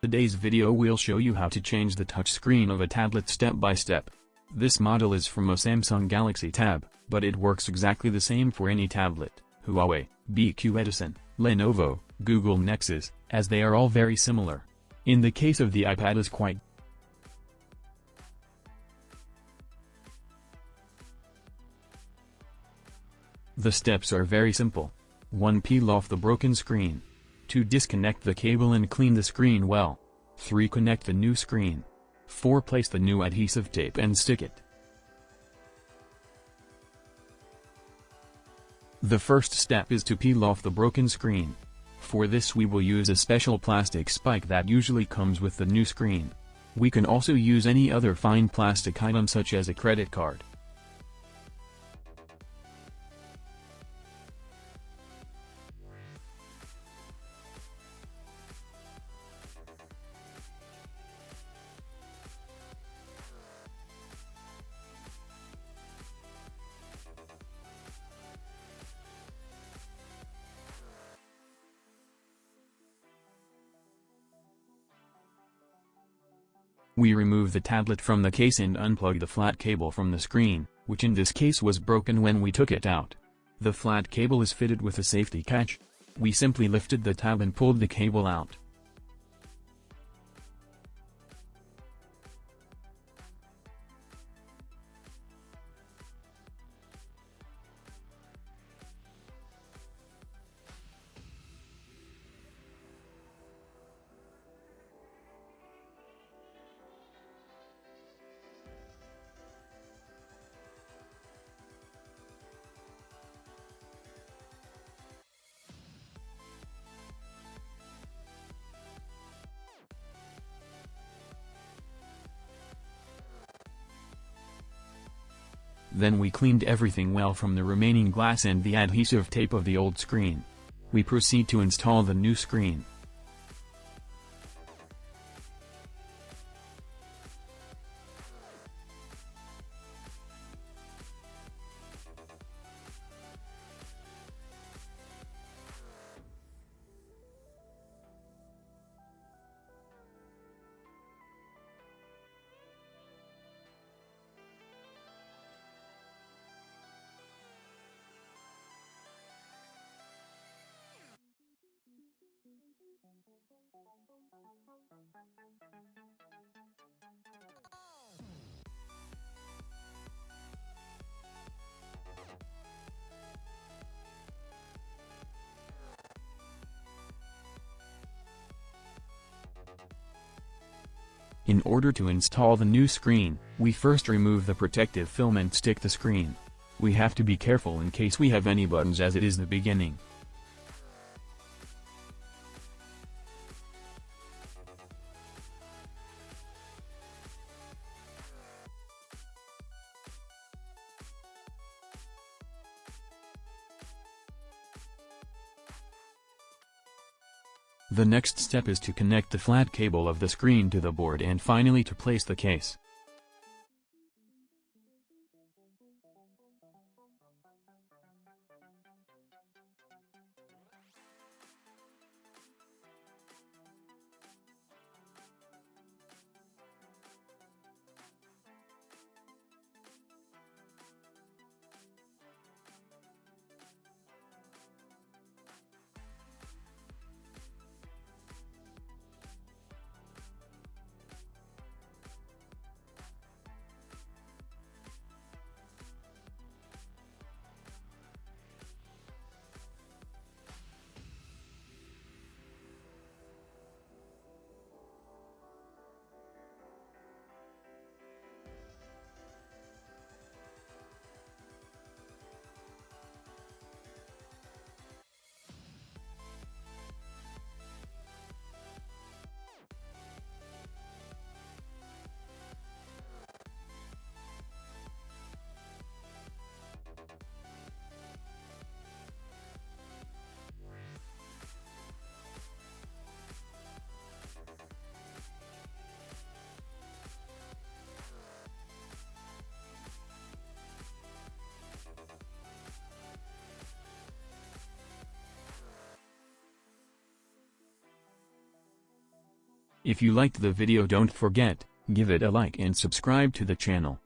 Today's video will show you how to change the touchscreen of a tablet step by step. This model is from a Samsung Galaxy Tab, but it works exactly the same for any tablet, Huawei, BQ Edison, Lenovo, Google Nexus, as they are all very similar. In the case of the iPad is quite The steps are very simple. 1. Peel off the broken screen. 2. Disconnect the cable and clean the screen well. 3. Connect the new screen. 4. Place the new adhesive tape and stick it. The first step is to peel off the broken screen. For this we will use a special plastic spike that usually comes with the new screen. We can also use any other fine plastic item such as a credit card. We remove the tablet from the case and unplug the flat cable from the screen, which in this case was broken when we took it out. The flat cable is fitted with a safety catch. We simply lifted the tab and pulled the cable out. Then we cleaned everything well from the remaining glass and the adhesive tape of the old screen. We proceed to install the new screen. In order to install the new screen, we first remove the protective film and stick the screen. We have to be careful in case we have any buttons as it is the beginning. The next step is to connect the flat cable of the screen to the board and finally to place the case. If you liked the video, don't forget, give it a like and subscribe to the channel.